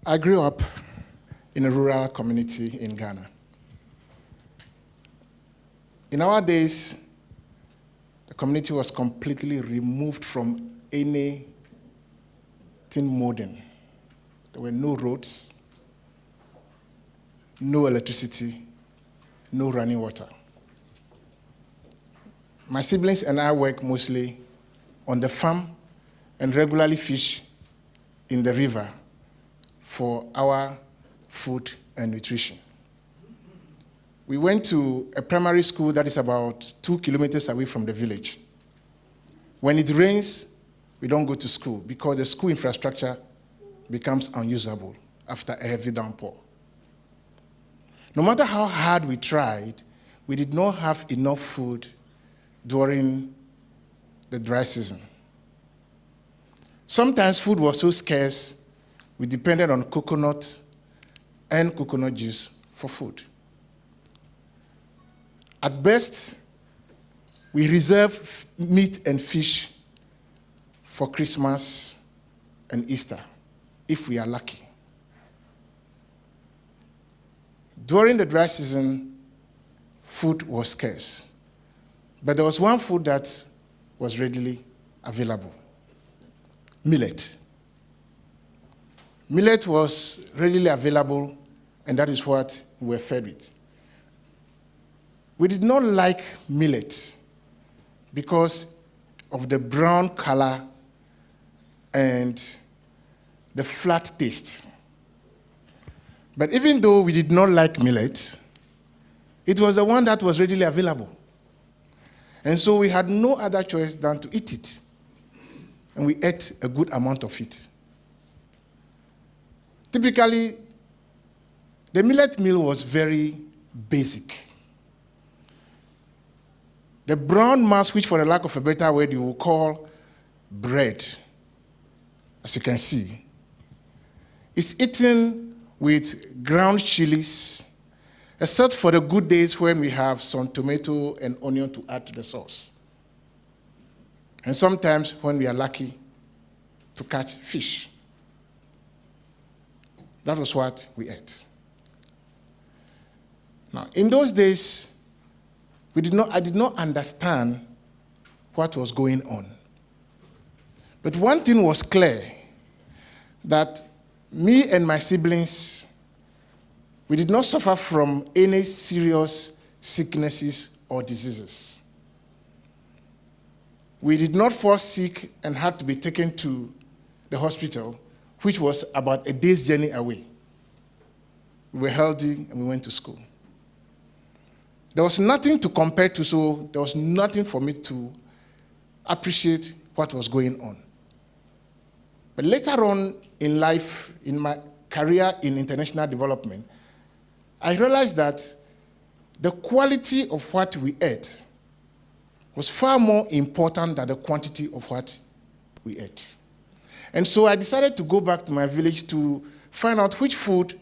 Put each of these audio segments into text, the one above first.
I grew up in a rural community in Ghana. In our days, the community was completely removed from anything modern. There were no roads, no electricity, no running water. My siblings and I work mostly on the farm and regularly fish in the river for our food and nutrition. We went to a primary school that is about 2 kilometers away from the village. When it rains, we don't go to school because the school infrastructure becomes unusable after a heavy downpour. No matter how hard we tried, we did not have enough food during the dry season. Sometimes food was so scarce, we depended on coconut and coconut juice for food. At best, we reserve meat and fish for Christmas and Easter, if we are lucky. During the dry season, food was scarce, but there was one food that was readily available: millet. Millet was readily available, and that is what we were fed with. We did not like millet because of the brown color and the flat taste. But even though we did not like millet, it was the one that was readily available. And so we had no other choice than to eat it. And we ate a good amount of it. Typically, the millet meal was very basic. The brown mass, which for the lack of a better word you will call bread, as you can see, is eaten with ground chilies, except for the good days when we have some tomato and onion to add to the sauce. And sometimes when we are lucky to catch fish. That was what we ate. Now, in those days, I did not understand what was going on. But one thing was clear, that me and my siblings, we did not suffer from any serious sicknesses or diseases. We did not fall sick and had to be taken to the hospital, which was about a day's journey away. We were healthy and we went to school. There was nothing to compare to, so there was nothing for me to appreciate what was going on. But later on in life, in my career in international development, I realized that the quality of what we ate was far more important than the quantity of what we ate. And so I decided to go back to my village to find out which food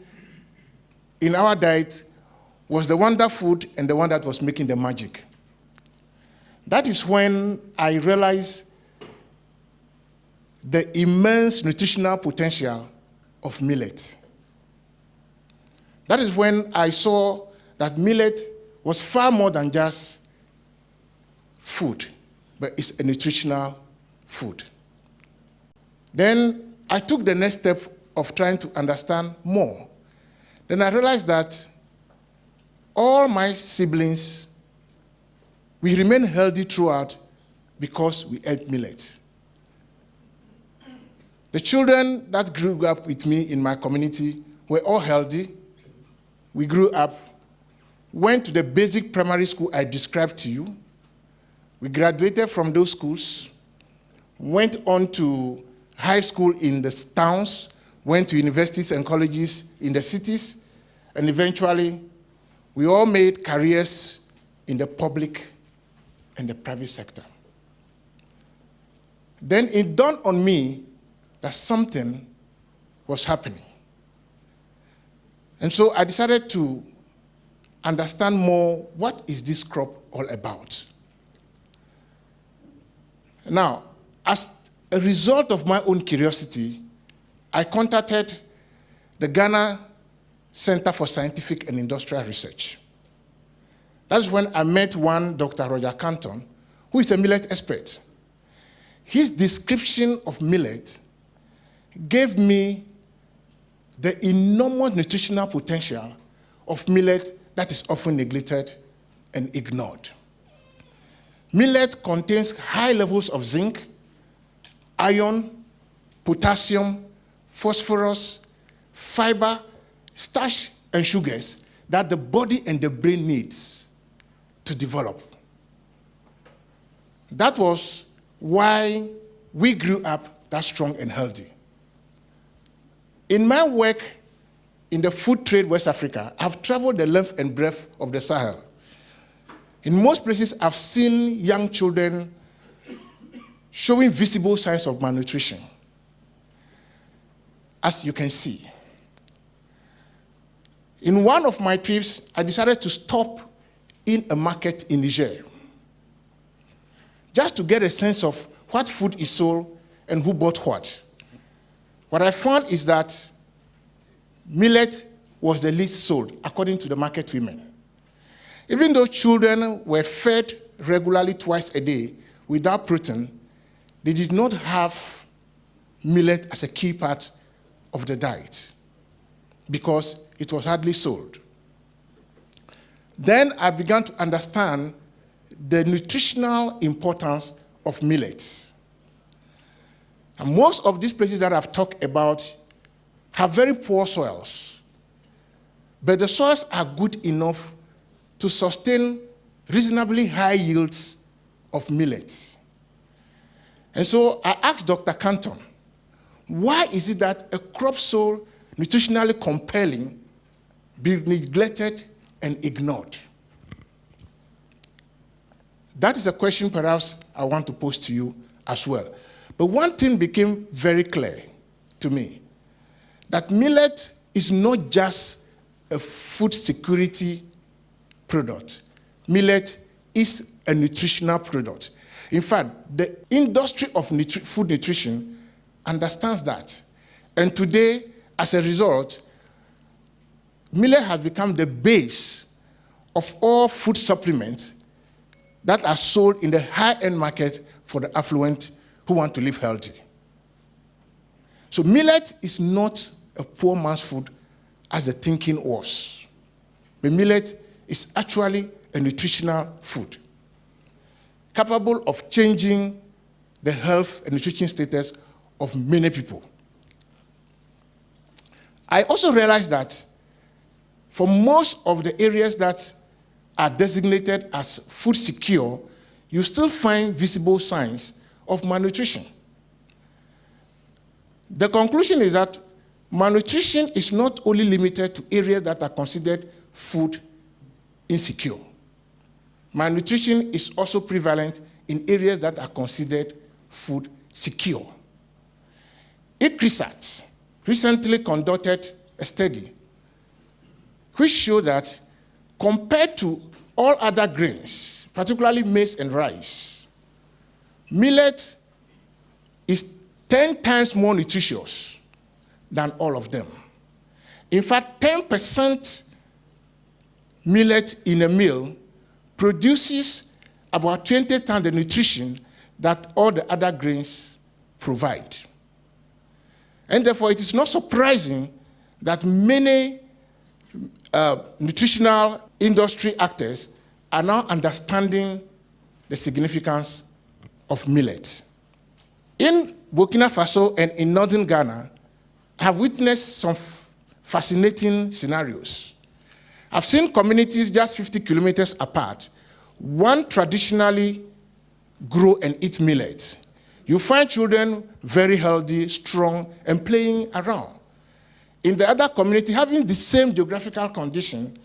in our diet was the wonder food and the one that was making the magic. That is when I realized the immense nutritional potential of millet. That is when I saw that millet was far more than just food, but it's a nutritional food. Then I took the next step of trying to understand more. Then I realized that all my siblings, we remained healthy throughout because we ate millet. The children that grew up with me in my community were all healthy. We grew up, went to the basic primary school I described to you. We graduated from those schools, went on to high school in the towns, went to universities and colleges in the cities, and eventually we all made careers in the public and the private sector. Then it dawned on me that something was happening. And so I decided to understand more, what is this crop all about? Now, as a result of my own curiosity, I contacted the Ghana Center for Scientific and Industrial Research. That's when I met one Dr. Roger Canton, who is a millet expert. His description of millet gave me the enormous nutritional potential of millet that is often neglected and ignored. Millet contains high levels of zinc, iron, potassium, phosphorus, fiber, starch, and sugars that the body and the brain needs to develop. That was why we grew up that strong and healthy. In my work in the food trade West Africa, I've traveled the length and breadth of the Sahel. In most places, I've seen young children showing visible signs of malnutrition. As you can see. In one of my trips, I decided to stop in a market in Niger, just to get a sense of what food is sold and who bought what. What I found is that millet was the least sold, according to the market women. Even though children were fed regularly twice a day without protein, they did not have millet as a key part of the diet because it was hardly sold. Then I began to understand the nutritional importance of millets. And most of these places that I've talked about have very poor soils, but the soils are good enough to sustain reasonably high yields of millets. And so I asked Dr. Canton, why is it that a crop so nutritionally compelling be neglected and ignored? That is a question perhaps I want to pose to you as well. But one thing became very clear to me, that millet is not just a food security product. Millet is a nutritional product. In fact, the industry of food nutrition understands that. And today, as a result, millet has become the base of all food supplements that are sold in the high-end market for the affluent who want to live healthy. So millet is not a poor man's food as the thinking was. But millet is actually a nutritional food capable of changing the health and nutrition status of many people. I also realized that for most of the areas that are designated as food secure, you still find visible signs of malnutrition. The conclusion is that malnutrition is not only limited to areas that are considered food insecure. Malnutrition is also prevalent in areas that are considered food secure. IFAD recently conducted a study which showed that compared to all other grains, particularly maize and rice, millet is 10 times more nutritious than all of them. In fact, 10% millet in a meal produces about 20 times the nutrition that all the other grains provide. And therefore, it is not surprising that many nutritional industry actors are now understanding the significance of millet. In Burkina Faso and in northern Ghana, I have witnessed some fascinating scenarios. I've seen communities just 50 kilometers apart. One traditionally grow and eat millet. You find children very healthy, strong, and playing around. In the other community, having the same geographical condition,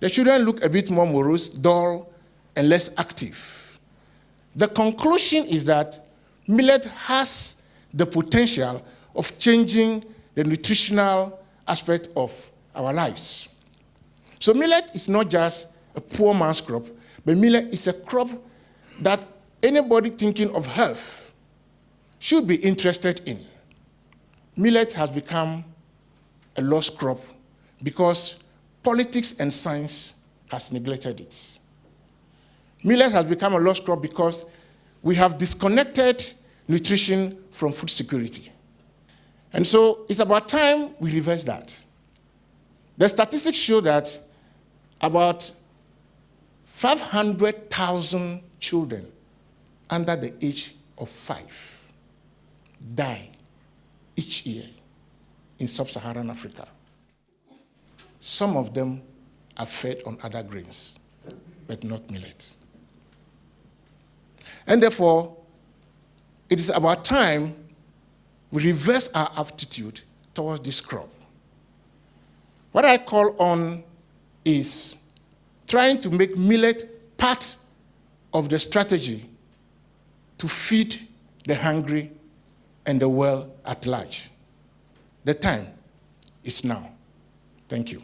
the children look a bit more morose, dull, and less active. The conclusion is that millet has the potential of changing the nutritional aspect of our lives. So millet is not just a poor man's crop, but millet is a crop that anybody thinking of health should be interested in. Millet has become a lost crop because politics and science has neglected it. Millet has become a lost crop because we have disconnected nutrition from food security. And so it's about time we reverse that. The statistics show that about 500,000 children under the age of 5 die each year in Sub-Saharan Africa. Some of them are fed on other grains, but not millet. And therefore, it is about time we reverse our attitude towards this crop. What I call on is trying to make millet part of the strategy to feed the hungry and the well at large. The time is now. Thank you.